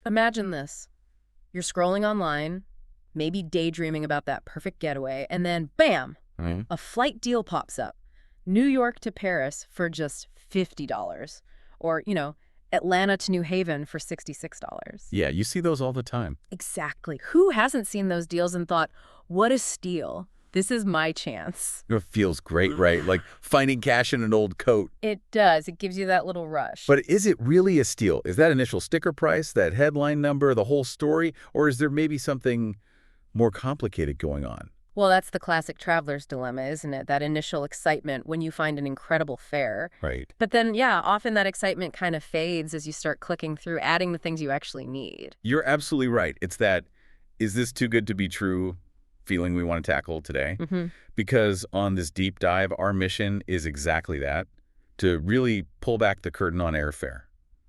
Imagine this. You're scrolling online, maybe daydreaming about that perfect getaway, and then bam, a flight deal pops up. New York to Paris for just $50. Or, Atlanta to New Haven for $66. Yeah, you see those all the time. Exactly. Who hasn't seen those deals and thought, what a steal? This is my chance. It feels great, right? Like finding cash in an old coat. It does. It gives you that little rush. But is it really a steal? Is that initial sticker price, that headline number, the whole story? Or is there maybe something more complicated going on? Well, that's the classic traveler's dilemma, isn't it? That initial excitement when you find an incredible fare. Right. But then, yeah, often that excitement kind of fades as you start clicking through, adding the things you actually need. You're absolutely right. It's that, is this too good to be true feeling we want to tackle today? Because on this deep dive, our mission is exactly that, to really pull back the curtain on airfare.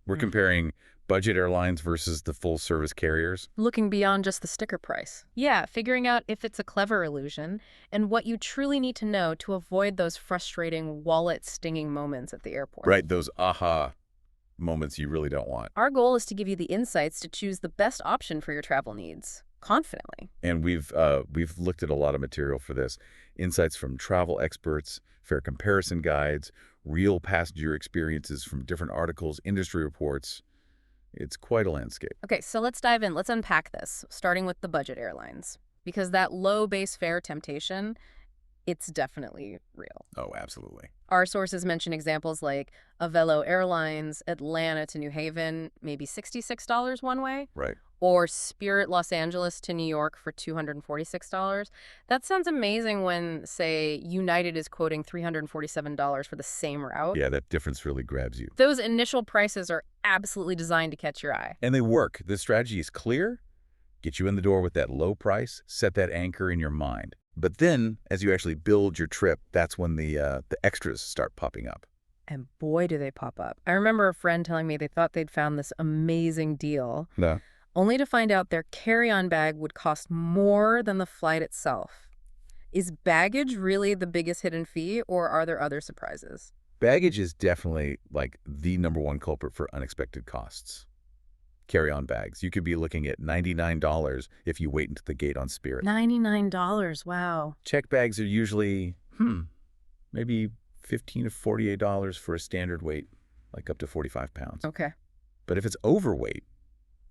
We're comparing budget airlines versus the full-service carriers. Looking beyond just the sticker price. Yeah, figuring out if it's a clever illusion and what you truly need to know to avoid those frustrating, wallet-stinging moments at the airport. Right, those aha moments you really don't want. Our goal is to give you the insights to choose the best option for your travel needs, confidently. And we've looked at a lot of material for this. Insights from travel experts, fare comparison guides, real passenger experiences from different articles, industry reports. It's quite a landscape. Okay, so let's dive in. Let's unpack this, starting with the budget airlines. Because that low base fare temptation, it's definitely real. Oh, absolutely. Our sources mention examples like Avelo Airlines, Atlanta to New Haven, maybe $66 one way. Right. Or Spirit Los Angeles to New York for $246. That sounds amazing when, say, United is quoting $347 for the same route. Yeah, that difference really grabs you. Those initial prices are absolutely designed to catch your eye. And they work. The strategy is clear. Get you in the door with that low price, set that anchor in your mind. But then, as you actually build your trip, that's when the extras start popping up. And boy, do they pop up. I remember a friend telling me they thought they'd found this amazing deal. No. Only to find out their carry-on bag would cost more than the flight itself. Is baggage really the biggest hidden fee, or are there other surprises? Baggage is definitely like the #1 culprit for unexpected costs. Carry-on bags. You could be looking at $99 if you wait until the gate on Spirit. $99, wow. Check bags are usually, maybe $15 to $48 for a standard weight, like up to 45 pounds. Okay. But if it's overweight,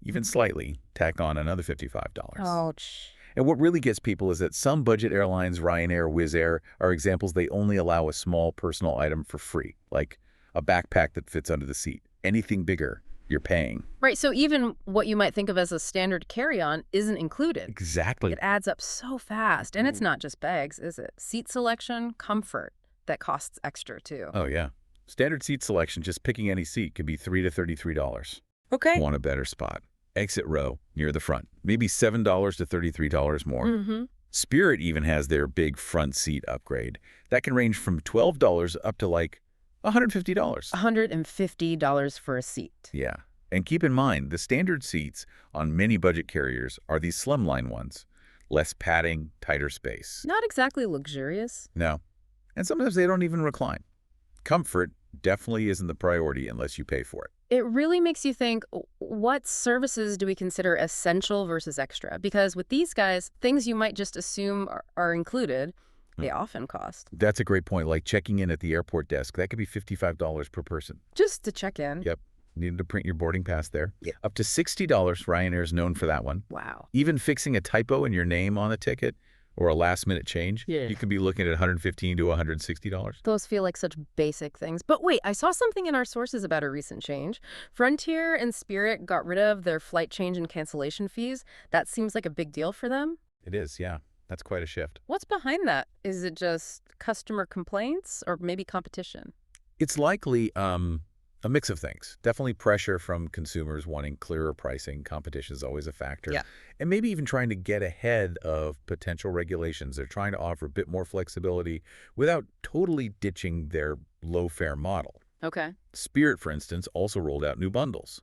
even slightly, tack on another $55. Ouch. And what really gets people is that some budget airlines, Ryanair, Wizz Air, are examples they only allow a small personal item for free, like a backpack that fits under the seat. Anything bigger, you're paying. Right, so even what you might think of as a standard carry-on isn't included. Exactly. It adds up so fast. And it's not just bags, is it? Seat selection, comfort, that costs extra too. Oh, yeah. Standard seat selection, just picking any seat, could be $3 to $33. Okay. Want a better spot. Exit row, near the front. Maybe $7 to $33 more. Spirit even has their big front seat upgrade. That can range from $12 up to like $150. $150 for a seat. Yeah. And keep in mind, the standard seats on many budget carriers are these slimline ones. Less padding, tighter space. Not exactly luxurious. No. And sometimes they don't even recline. Comfort definitely isn't the priority unless you pay for it. It really makes you think, what services do we consider essential versus extra? Because with these guys, things you might just assume are included, they often cost. That's a great point. Like checking in at the airport desk, that could be $55 per person. Just to check in. Yep. Needed to print your boarding pass there. Yeah. Up to $60, Ryanair is known for that one. Wow. Even fixing a typo in your name on a ticket or a last-minute change, you could be looking at $115 to $160. Those feel like such basic things. But wait, I saw something in our sources about a recent change. Frontier and Spirit got rid of their flight change and cancellation fees. That seems like a big deal for them. It is, yeah. That's quite a shift. What's behind that? Is it just customer complaints or maybe competition? It's likely a mix of things. Definitely pressure from consumers wanting clearer pricing. Competition is always a factor. Yeah. And maybe even trying to get ahead of potential regulations. They're trying to offer a bit more flexibility without totally ditching their low-fare model. Okay. Spirit, for instance, also rolled out new bundles.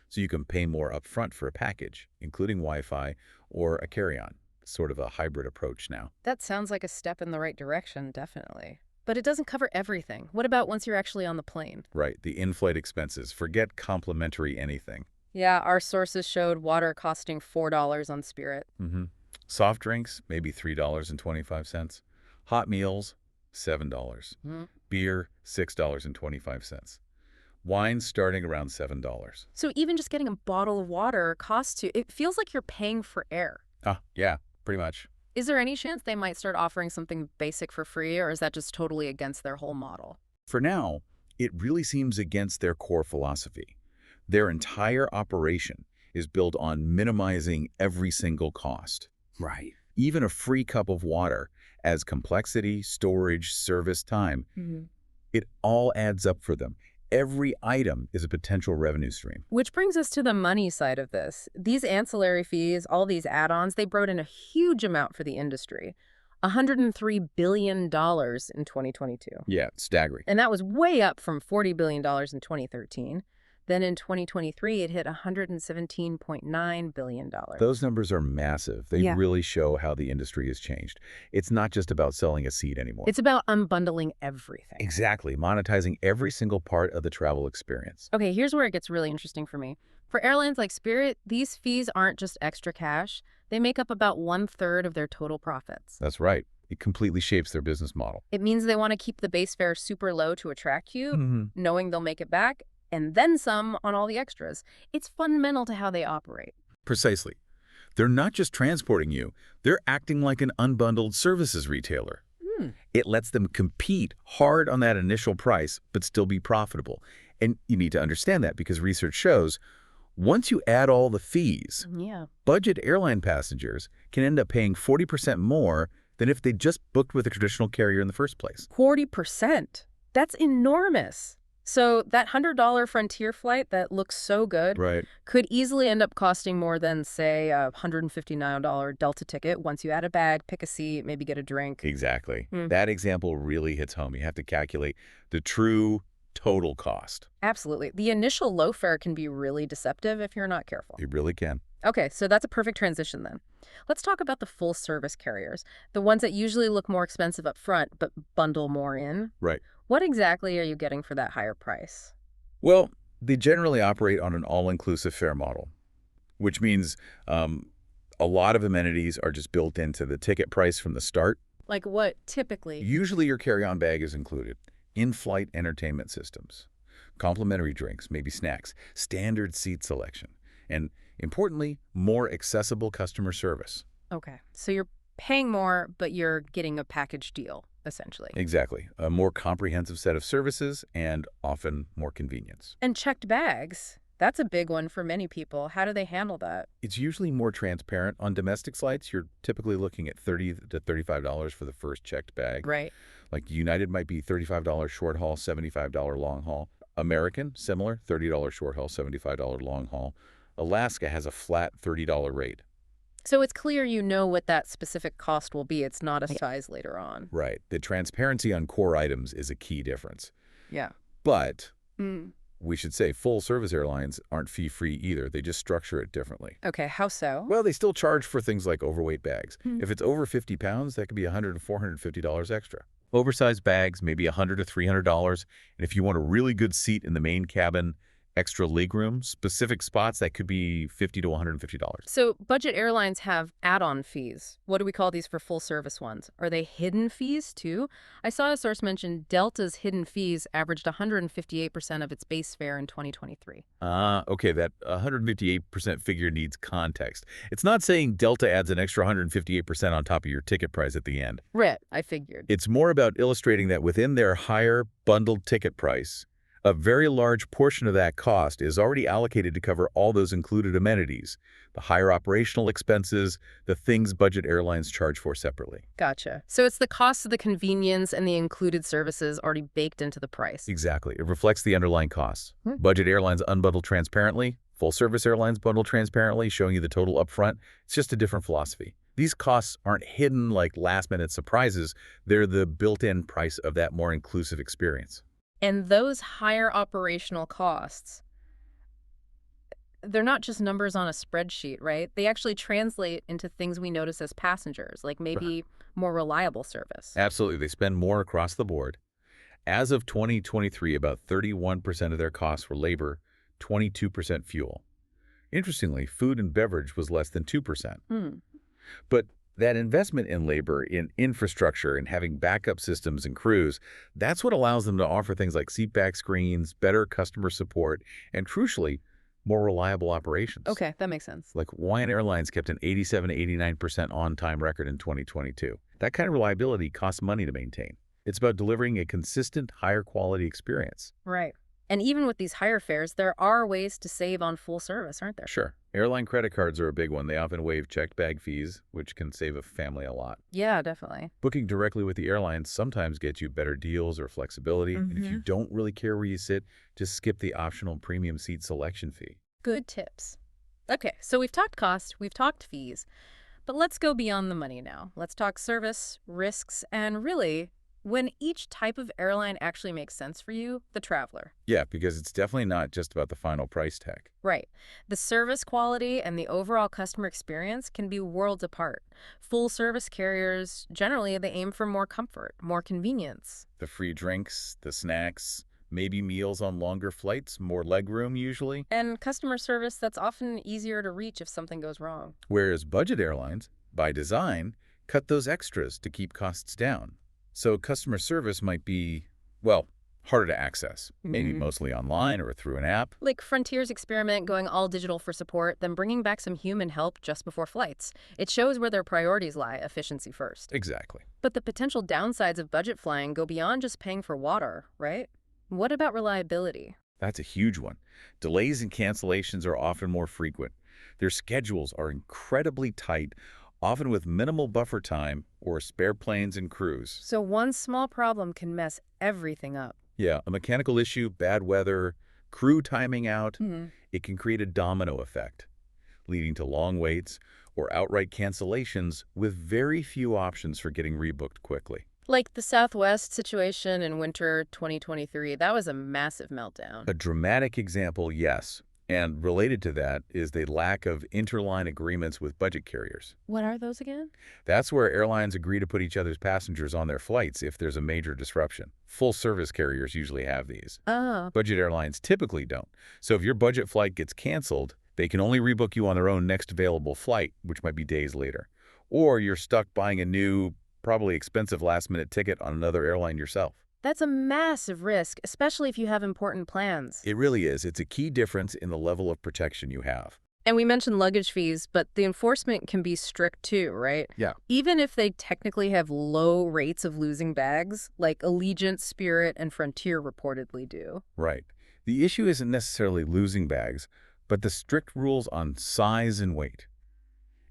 So you can pay more upfront for a package, including Wi-Fi or a carry-on. Sort of a hybrid approach now. That sounds like a step in the right direction, definitely. But it doesn't cover everything. What about once you're actually on the plane? Right, the in-flight expenses. Forget complimentary anything. Yeah, our sources showed water costing $4 on Spirit. Mm-hmm. Soft drinks, maybe $3.25. Hot meals, $7. Mhm. Beer, $6.25. Wine starting around $7. So even just getting a bottle of water costs you, it feels like you're paying for air. Ah, yeah, pretty much. Is there any chance they might start offering something basic for free, or is that just totally against their whole model? For now, it really seems against their core philosophy. Their entire operation is built on minimizing every single cost. Right. Even a free cup of water, as complexity, storage, service, time, it all adds up for them. Every item is a potential revenue stream. Which brings us to the money side of this. These ancillary fees, all these add-ons, they brought in a huge amount for the industry. $103 billion in 2022. Yeah, staggering. And that was way up from $40 billion in 2013. Then in 2023, it hit $117.9 billion. Those numbers are massive. They Yeah. really show how the industry has changed. It's not just about selling a seat anymore. It's about unbundling everything. Exactly, monetizing every single part of the travel experience. Okay, here's where it gets really interesting for me. For airlines like Spirit, these fees aren't just extra cash. They make up about 1/3 of their total profits. That's right. It completely shapes their business model. It means they want to keep the base fare super low to attract you, Mm-hmm. knowing they'll make it back, and then some on all the extras. It's fundamental to how they operate. Precisely. They're not just transporting you, they're acting like an unbundled services retailer. It lets them compete hard on that initial price, but still be profitable. And you need to understand that because research shows once you add all the fees, Yeah. budget airline passengers can end up paying 40% more than if they just booked with a traditional carrier in the first place. 40%. That's enormous. So that $100 Frontier flight that looks so good Right. could easily end up costing more than, say, a $159 Delta ticket once you add a bag, pick a seat, maybe get a drink. Exactly. Hmm. That example really hits home. You have to calculate the true total cost. Absolutely. The initial low fare can be really deceptive if you're not careful. You really can. Okay, so that's a perfect transition then. Let's talk about the full-service carriers, the ones that usually look more expensive up front but bundle more in. Right. What exactly are you getting for that higher price? Well, they generally operate on an all-inclusive fare model, which means a lot of amenities are just built into the ticket price from the start. Like what, typically? Usually your carry-on bag is included. In-flight entertainment systems, complimentary drinks, maybe snacks, standard seat selection, and importantly, more accessible customer service. Okay, so you're paying more, but you're getting a package deal, essentially. Exactly. A more comprehensive set of services and often more convenience. And checked bags. That's a big one for many people. How do they handle that? It's usually more transparent. On domestic flights, you're typically looking at $30 to $35 for the first checked bag. Right. Like United might be $35 short haul, $75 long haul. American, similar, $30 short haul, $75 long haul. Alaska has a flat $30 rate. So it's clear you know what that specific cost will be. It's not a surprise later on. Right. The transparency on core items is a key difference. Yeah. But we should say full-service airlines aren't fee-free either. They just structure it differently. Okay, how so? Well, they still charge for things like overweight bags. If it's over 50 pounds, that could be $100 to $450 extra. Oversized bags, maybe $100 to $300. And if you want a really good seat in the main cabin, extra legroom, specific spots, that could be $50 to $150. So budget airlines have add-on fees. What do we call these for full-service ones? Are they hidden fees, too? I saw a source mention Delta's hidden fees averaged 158% of its base fare in 2023. Okay, that 158% figure needs context. It's not saying Delta adds an extra 158% on top of your ticket price at the end. Right, I figured. It's more about illustrating that within their higher bundled ticket price, a very large portion of that cost is already allocated to cover all those included amenities, the higher operational expenses, the things budget airlines charge for separately. Gotcha. So it's the cost of the convenience and the included services already baked into the price. Exactly. It reflects the underlying costs. Budget airlines unbundle transparently, full-service airlines bundle transparently, showing you the total upfront. It's just a different philosophy. These costs aren't hidden like last-minute surprises. They're the built-in price of that more inclusive experience. And those higher operational costs, they're not just numbers on a spreadsheet, right? They actually translate into things we notice as passengers, like maybe more reliable service. Absolutely. They spend more across the board. As of 2023, about 31% of their costs were labor, 22% fuel. Interestingly, food and beverage was less than 2%. Hmm. But that investment in labor, in infrastructure, and having backup systems and crews, that's what allows them to offer things like seatback screens, better customer support, and crucially, more reliable operations. Okay, that makes sense. Like Hawaiian Airlines kept an 87–89% on-time record in 2022. That kind of reliability costs money to maintain. It's about delivering a consistent, higher quality experience. Right. And even with these higher fares, there are ways to save on full service, aren't there? Sure. Airline credit cards are a big one. They often waive checked bag fees, which can save a family a lot. Yeah, definitely. Booking directly with the airlines sometimes gets you better deals or flexibility. And if you don't really care where you sit, just skip the optional premium seat selection fee. Good tips. Okay, so we've talked cost, we've talked fees, but let's go beyond the money now. Let's talk service, risks, and really, when each type of airline actually makes sense for you, the traveler. Yeah, because it's definitely not just about the final price tag. Right. The service quality and the overall customer experience can be worlds apart. Full service carriers, generally, they aim for more comfort, more convenience. The free drinks, the snacks, maybe meals on longer flights, more legroom usually. And customer service that's often easier to reach if something goes wrong. Whereas budget airlines, by design, cut those extras to keep costs down. So customer service might be, well, harder to access, maybe mostly online or through an app. Like Frontier's experiment going all digital for support, then bringing back some human help just before flights. It shows where their priorities lie, efficiency first. Exactly. But the potential downsides of budget flying go beyond just paying for water, right? What about reliability? That's a huge one. Delays and cancellations are often more frequent. Their schedules are incredibly tight, often with minimal buffer time or spare planes and crews. So one small problem can mess everything up. Yeah, a mechanical issue, bad weather, crew timing out, it can create a domino effect, leading to long waits or outright cancellations with very few options for getting rebooked quickly. Like the Southwest situation in winter 2023, that was a massive meltdown. A dramatic example, yes. And related to that is the lack of interline agreements with budget carriers. What are those again? That's where airlines agree to put each other's passengers on their flights if there's a major disruption. Full-service carriers usually have these. Oh. Budget airlines typically don't. So if your budget flight gets canceled, they can only rebook you on their own next available flight, which might be days later. Or you're stuck buying a new, probably expensive last-minute ticket on another airline yourself. That's a massive risk, especially if you have important plans. It really is. It's a key difference in the level of protection you have. And we mentioned luggage fees, but the enforcement can be strict too, right? Yeah. Even if they technically have low rates of losing bags, like Allegiant, Spirit, and Frontier reportedly do. Right. The issue isn't necessarily losing bags, but the strict rules on size and weight.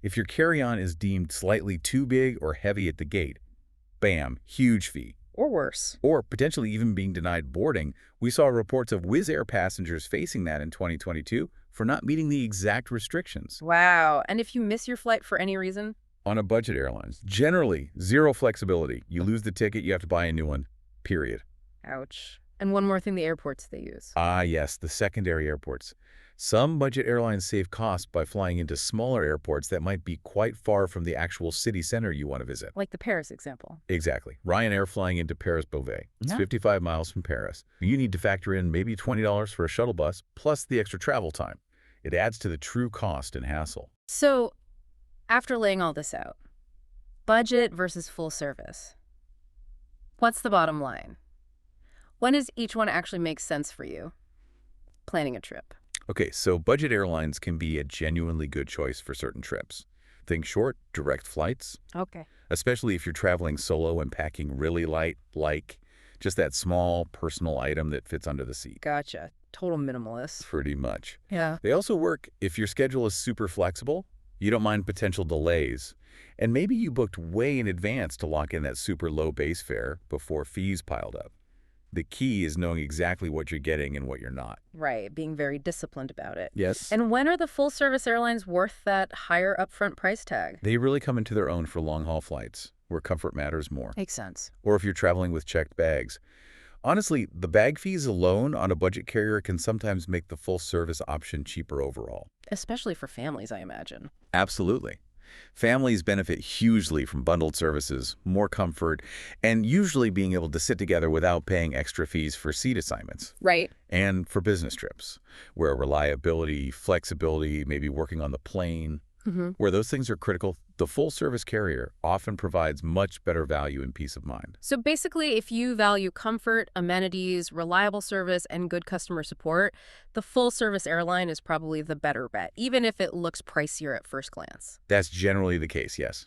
If your carry-on is deemed slightly too big or heavy at the gate, bam, huge fee. Or worse. Or potentially even being denied boarding. We saw reports of Wizz Air passengers facing that in 2022 for not meeting the exact restrictions. Wow. And if you miss your flight for any reason? On a budget airlines, generally zero flexibility. You lose the ticket, you have to buy a new one, period. Ouch. And one more thing, the airports they use. Ah, yes, the secondary airports. Some budget airlines save costs by flying into smaller airports that might be quite far from the actual city center you want to visit. Like the Paris example. Exactly. Ryanair flying into Paris-Beauvais. It's 55 miles from Paris. You need to factor in maybe $20 for a shuttle bus, plus the extra travel time. It adds to the true cost and hassle. So, after laying all this out, budget versus full service, what's the bottom line? When does each one actually make sense for you? Planning a trip. Okay, so budget airlines can be a genuinely good choice for certain trips. Think short, direct flights. Okay. Especially if you're traveling solo and packing really light, like just that small personal item that fits under the seat. Gotcha. Total minimalist. Pretty much. Yeah. They also work if your schedule is super flexible, you don't mind potential delays, and maybe you booked way in advance to lock in that super low base fare before fees piled up. The key is knowing exactly what you're getting and what you're not. Right, being very disciplined about it. Yes. And when are the full-service airlines worth that higher upfront price tag? They really come into their own for long-haul flights, where comfort matters more. Makes sense. Or if you're traveling with checked bags. Honestly, the bag fees alone on a budget carrier can sometimes make the full-service option cheaper overall. Especially for families, I imagine. Absolutely. Families benefit hugely from bundled services, more comfort, and usually being able to sit together without paying extra fees for seat assignments. Right. And for business trips, where reliability, flexibility, maybe working on the plane, where those things are critical, the full-service carrier often provides much better value and peace of mind. So basically, if you value comfort, amenities, reliable service, and good customer support, the full-service airline is probably the better bet, even if it looks pricier at first glance. That's generally the case, yes.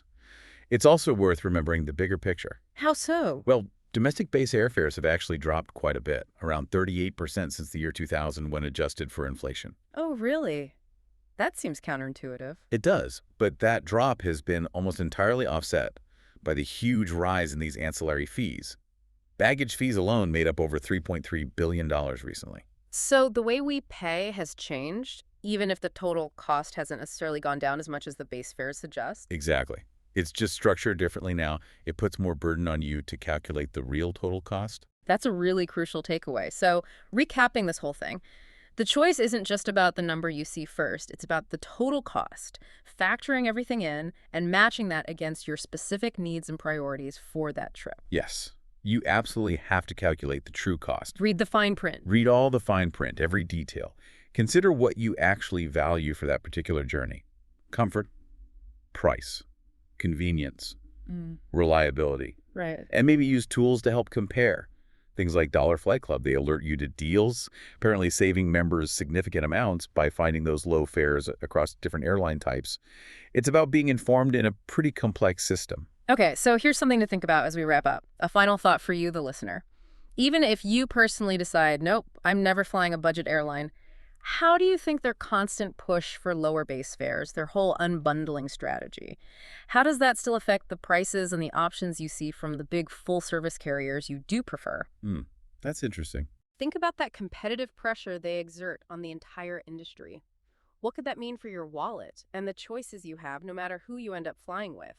It's also worth remembering the bigger picture. How so? Well, domestic base airfares have actually dropped quite a bit, around 38% since the year 2000 when adjusted for inflation. Oh, really? That seems counterintuitive. It does, but that drop has been almost entirely offset by the huge rise in these ancillary fees. Baggage fees alone made up over $3.3 billion recently. So the way we pay has changed, even if the total cost hasn't necessarily gone down as much as the base fares suggest? Exactly. It's just structured differently now. It puts more burden on you to calculate the real total cost. That's a really crucial takeaway. So recapping this whole thing, the choice isn't just about the number you see first. It's about the total cost, factoring everything in and matching that against your specific needs and priorities for that trip. Yes, you absolutely have to calculate the true cost. Read the fine print. Read all the fine print, every detail. Consider what you actually value for that particular journey. Comfort, price, convenience, reliability. Right. And maybe use tools to help compare. Things like Dollar Flight Club, they alert you to deals, apparently saving members significant amounts by finding those low fares across different airline types. It's about being informed in a pretty complex system. Okay, so here's something to think about as we wrap up. A final thought for you, the listener. Even if you personally decide, nope, I'm never flying a budget airline, how do you think their constant push for lower base fares, their whole unbundling strategy, how does that still affect the prices and the options you see from the big full-service carriers you do prefer? That's interesting. Think about that competitive pressure they exert on the entire industry. What could that mean for your wallet and the choices you have no matter who you end up flying with?